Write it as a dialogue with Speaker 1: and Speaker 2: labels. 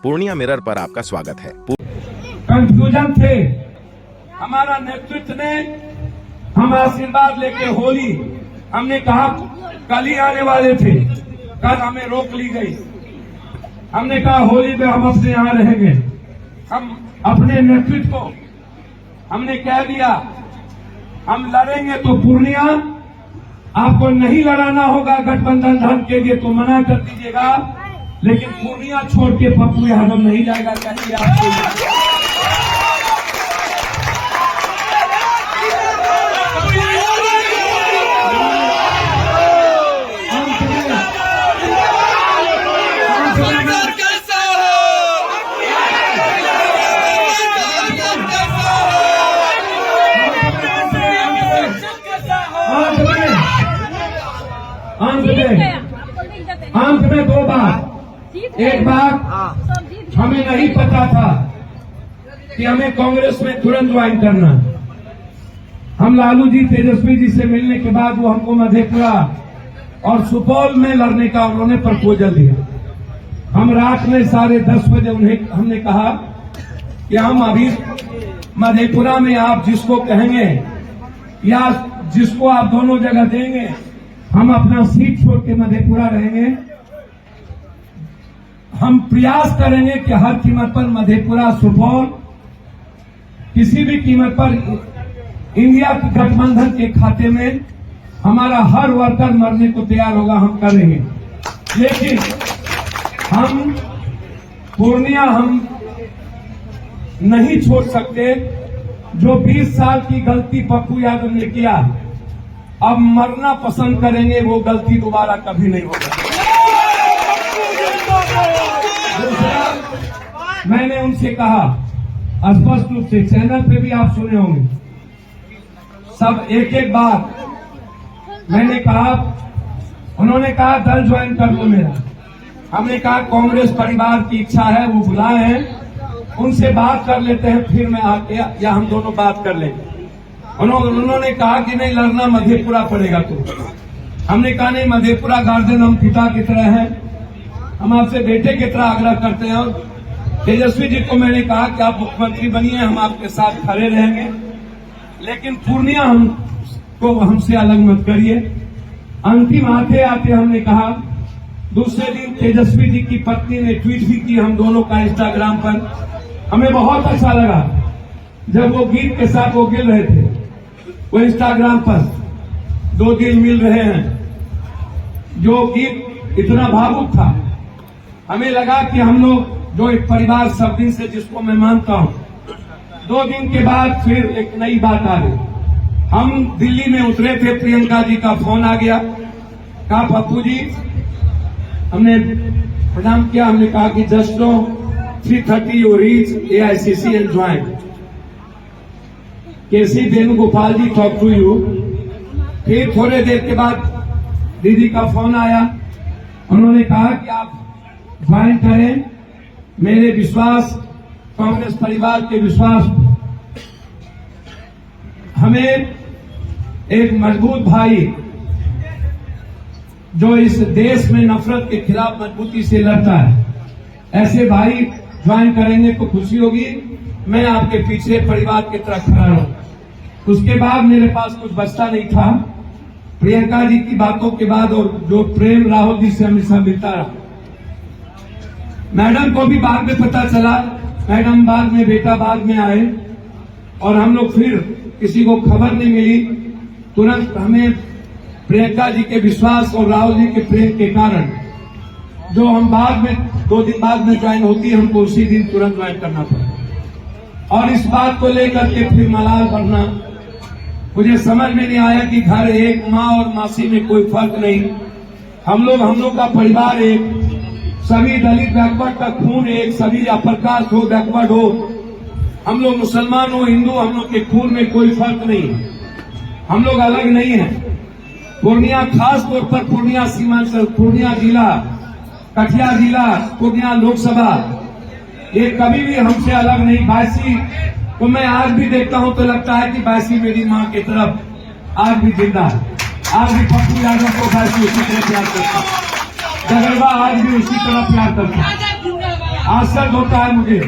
Speaker 1: Purnia mirror पर आपका स्वागत है।
Speaker 2: कंफ्यूजन थे, हमारा नेतृत्व ने हम आशीर्वाद लेके होली, हमने कहा कल ही आने वाले थे, कल हमें रोक ली गई। हमने कहा होली में हम अपने यहाँ रहेंगे। हम अपने नेतृत्व को हमने कह दिया हम लड़ेंगे तो पूर्णिया, आपको नहीं लड़ाना होगा गठबंधन धर्म के लिए तो मना कर दीजिएगा, लेकिन पूर्णिया छोड़ के पप्पू यादव नहीं जाएगा। चाहिए आपको अंत में दो बात। एक बात, हमें नहीं पता था कि हमें कांग्रेस में तुरंत ज्वाइन करना। हम लालू जी तेजस्वी जी से मिलने के बाद वो हमको मधेपुरा और सुपौल में लड़ने का उन्होंने प्रपोजल दिया। हम रात में 10:30 बजे उन्हें हमने कहा कि हम अभी मधेपुरा में आप जिसको कहेंगे या जिसको आप दोनों जगह देंगे, हम अपना सीट छोड़ के मधेपुरा रहेंगे। हम प्रयास करेंगे कि हर कीमत पर मधेपुरा सुपौल किसी भी कीमत पर इंडिया गठबंधन के खाते में हमारा हर वर्कर मरने को तैयार होगा, हम करेंगे। लेकिन हम पूर्णिया हम नहीं छोड़ सकते। जो 20 साल की गलती पप्पू यादव ने किया, अब मरना पसंद करेंगे, वो गलती दोबारा कभी नहीं होगा। दूसरा, मैंने उनसे कहा स्पष्ट रूप से, चैनल पे भी आप सुने होंगे, सब एक एक बात मैंने कहा। उन्होंने कहा दल ज्वाइन कर लो मेरा। हमने कहा कांग्रेस परिवार की इच्छा है, वो बुलाए हैं, उनसे बात कर लेते हैं, फिर मैं आके या हम दोनों बात कर लेंगे। उन्होंने कहा कि नहीं लड़ना मधेपुरा पड़ेगा। तो हमने कहा नहीं, मधेपुरा गार्जियन हम पिता की तरह हैं, हम आपसे बेटे की तरह आग्रह करते हैं। और तेजस्वी जी को मैंने कहा कि आप मुख्यमंत्री बनिए, हम आपके साथ खड़े रहेंगे, लेकिन पूर्णिया हमसे अलग मत करिए। अंतिम आते आते हमने कहा, दूसरे दिन तेजस्वी जी की पत्नी ने ट्वीट भी की हम दोनों का इंस्टाग्राम पर। हमें बहुत अच्छा लगा जब वो गीत के साथ वो गिर रहे थे, वो इंस्टाग्राम पर 2 दिन मिल रहे हैं। जो गीत इतना भावुक था, हमें लगा कि हम लोग जो एक परिवार सब दिन से जिसको मैं मानता हूं, 2 दिन के बाद फिर एक नई बात आ गई। हम दिल्ली में उतरे थे, प्रियंका जी का फोन आ गया, कहा पप्पू जी, हमने प्रणाम किया, हमने कहा कि just no 3:30 you reach AICC and join. KC Venugopal ji talk to you. फिर थोड़े देर के बाद दीदी का फोन आया, उन्होंने कहा कि आप ज्वाइन करें। मेरे विश्वास, कांग्रेस परिवार के विश्वास, हमें एक मजबूत भाई जो इस देश में नफरत के खिलाफ मजबूती से लड़ता है, ऐसे भाई ज्वाइन करेंगे तो खुशी होगी। मैं आपके पीछे परिवार की तरह खड़ा रहूं। उसके बाद मेरे पास कुछ बचता नहीं था। प्रियंका जी की बातों के बाद और जो प्रेम राहुल जी से हमेशा मिलता रहा, मैडम को भी बाद में पता चला, मैडम बाद में, बेटा बाद में आए, और हम लोग फिर किसी को खबर नहीं मिली। तुरंत हमें प्रियंका जी के विश्वास और राहुल जी के प्रेम के कारण जो हम बाद में 2 दिन बाद में ज्वाइन होती है, हमको उसी दिन तुरंत ज्वाइन करना पड़ा। और इस बात को लेकर के फिर मलाल बढ़ना, मुझे समझ में नहीं आया कि घर एक, माँ और मासी में कोई फर्क नहीं, हम लोग का परिवार एक, सभी दलित बैकवर्ड का खून एक, सभी अपर कास्ट हो, बैकवर्ड हो, हम लोग मुसलमान हो, हिंदू, हम लोग के खून में कोई फर्क नहीं, हम लोग अलग नहीं है। पूर्णिया, खास तौर पर पूर्णिया सीमांचल, पूर्णिया जिला, कटिहार जिला, पूर्णिया लोकसभा, ये कभी भी हमसे अलग नहीं। बायसी को मैं आज भी देखता हूं तो लगता है कि बायसी मेरी मां की तरफ आज भी जिंदा है। आज भी पप्पू यादव को बायसी उसी तरह प्यार करता है, जगरवा आज भी उसी तरह प्यार करता है। आश्चर्य होता है मुझे